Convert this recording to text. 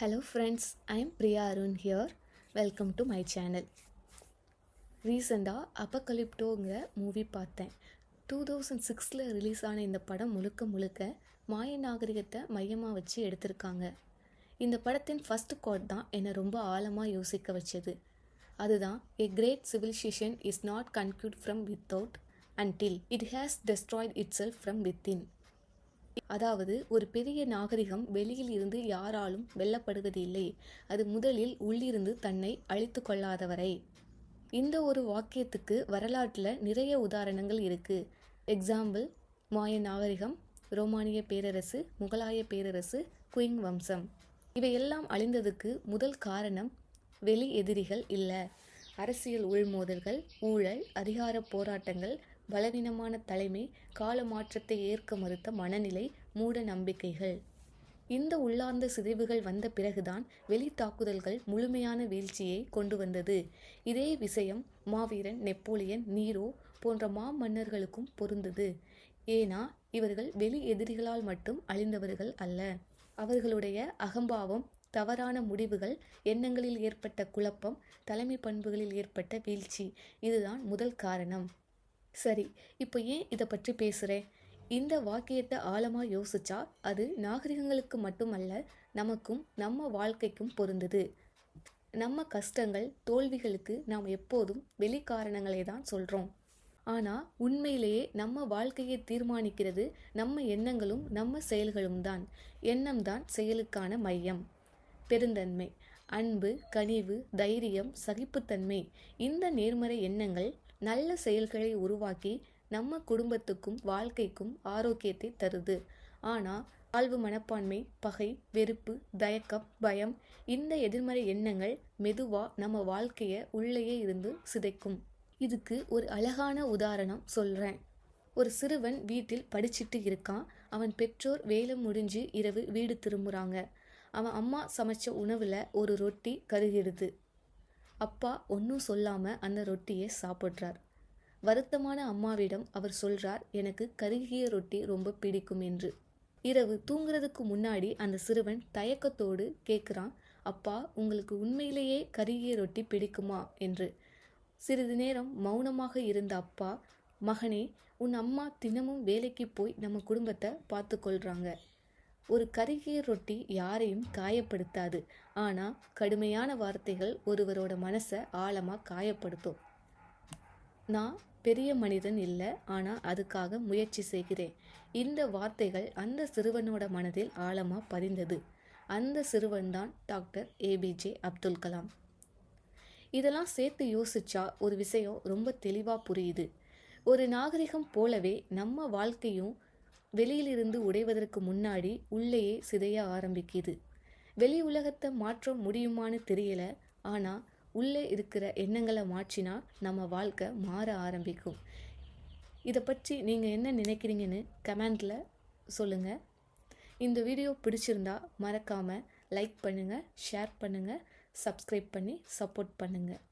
Hello friends, I am Priya Arun here. Welcome to my channel. ரீசெண்டாக அப்பகலிப்டோங்கிற movie பார்த்தேன். 2006 release ஆன இந்த படம் முழுக்க மாய நாகரிகத்தை மையமாக வச்சு எடுத்திருக்காங்க. இந்த படத்தின் ஃபர்ஸ்ட் கோட் தான் என்னை ரொம்ப ஆழமாக யோசிக்க வச்சது. அதுதான் a great civilization is not conquered from without until it has destroyed itself from within. அதாவது ஒரு பெரிய நாகரிகம் வெளியில் இருந்து யாராலும் வெல்லப்படுவதில்லை, அது முதலில் உள்ளிருந்து தன்னை அழித்து கொள்ளாதவரை. இந்த ஒரு வாக்கியத்துக்கு வரலாற்றில் நிறைய உதாரணங்கள் இருக்கு. எக்ஸாம்பிள், மாய நாகரிகம், ரோமானிய பேரரசு, முகலாய பேரரசு, குயிங் வம்சம். இவையெல்லாம் அழிந்ததுக்கு முதல் காரணம் வெளி எதிரிகள் இல்லை, அரசியல் உள்மோதல்கள், ஊழல், அதிகார போராட்டங்கள், பலவீனமான தலைமை, கால மாற்றத்தை ஏற்க மறுத்த மனநிலை, மூட நம்பிக்கைகள். இந்த உள்ளார்ந்த சிதைவுகள் வந்த பிறகுதான் வெளி தாக்குதல்கள் முழுமையான வீழ்ச்சியை கொண்டு வந்தது. இதே விஷயம் மாவீரன், நெப்போலியன், நீரோ போன்ற மாமன்னர்களுக்கும் பொருந்தது. ஏன்னா இவர்கள் வெளி எதிரிகளால் மட்டும் அழிந்தவர்கள் அல்ல, அவர்களுடைய அகம்பாவம், தவறான முடிவுகள், எண்ணங்களில் ஏற்பட்ட குழப்பம், தலைமை பண்புகளில் ஏற்பட்ட வீழ்ச்சி, இதுதான் முதல் காரணம். சரி, இப்போ ஏன் இதை பற்றி பேசுகிறேன்? இந்த வாக்கியத்தை ஆழமாக யோசிச்சா அது நாகரிகங்களுக்கு மட்டுமல்ல, நமக்கும் நம்ம வாழ்க்கைக்கும் பொருந்தது. நம்ம கஷ்டங்கள், தோல்விகளுக்கு நாம் எப்போதும் வெளி காரணங்களை தான் சொல்கிறோம். ஆனால் உண்மையிலேயே நம்ம வாழ்க்கையை தீர்மானிக்கிறது நம்ம எண்ணங்களும் நம்ம செயல்களும் தான். எண்ணம் தான் செயலுக்கான மையம். பெருந்தன்மை, அன்பு, கனிவு, தைரியம், சகிப்புத்தன்மை, இந்த நேர்மறை எண்ணங்கள் நல்ல செயல்களை உருவாக்கி நம்ம குடும்பத்துக்கும் வாழ்க்கைக்கும் ஆரோக்கியத்தை தருது. ஆனால் தாழ்வு மனப்பான்மை, பகை, வெறுப்பு, தயக்கம், பயம், இந்த எதிர்மறை எண்ணங்கள் மெதுவாக நம்ம வாழ்க்கையை உள்ளேயே இருந்து சிதைக்கும். இதுக்கு ஒரு அழகான உதாரணம் சொல்கிறேன். ஒரு சிறுவன் வீட்டில் படிச்சுட்டு இருக்கான். அவன் பெற்றோர் வேலை முடிஞ்சு இரவு வீடு திரும்புகிறாங்க. அவன் அம்மா சமைச்ச உணவில் ஒரு ரொட்டி கருகிடுது. அப்பா ஒன்றும் சொல்லாமல் அந்த ரொட்டியை சாப்பிட்றார். வருத்தமான அம்மாவிடம் அவர் சொல்கிறார், எனக்கு கருகிய ரொட்டி ரொம்ப பிடிக்கும் என்று. இரவு தூங்குறதுக்கு முன்னாடி அந்த சிறுவன் தயக்கத்தோடு கேட்குறான், அப்பா, உங்களுக்கு உண்மையிலேயே கருகிய ரொட்டி பிடிக்குமா என்று. சிறிது நேரம் மௌனமாக இருந்த அப்பா, மகனே, உன் அம்மா தினமும் வேலைக்கு போய் நம்ம குடும்பத்தை பார்த்து கொள்கிறாங்க. ஒரு கருகிய ரொட்டி யாரையும் காயப்படுத்தாது, ஆனால் கடுமையான வார்த்தைகள் ஒருவரோட மனசை ஆழமாக காயப்படுத்தும். நான் பெரிய மனிதன் இல்லை, ஆனால் அதுக்காக முயற்சி செய்கிறேன். இந்த வார்த்தைகள் அந்த சிறுவனோட மனதில் ஆழமாக பதிந்தது. அந்த சிறுவன் தான் டாக்டர் ஏபிஜே அப்துல் கலாம். இதெல்லாம் சேர்த்து யோசிச்சா ஒரு விஷயம் ரொம்ப தெளிவாக புரியுது. ஒரு நாகரிகம் போலவே நம்ம வாழ்க்கையும் வெளியிலிருந்து உடைவதற்கு முன்னாடி உள்ளேயே சிதைய ஆரம்பிக்குது. வெளி உலகத்தை மாற்ற முடியுமான்னு தெரியல, ஆனால் உள்ளே இருக்கிற எண்ணங்களை மாற்றினா நம்ம வாழ்க்கை மாற ஆரம்பிக்கும். இதை பற்றி நீங்கள் என்ன நினைக்கிறீங்கன்னு கமெண்டில் சொல்லுங்கள். இந்த வீடியோ பிடிச்சிருந்தா மறக்காமல் லைக் பண்ணுங்கள், ஷேர் பண்ணுங்கள், சப்ஸ்கிரைப் பண்ணி சப்போர்ட் பண்ணுங்கள்.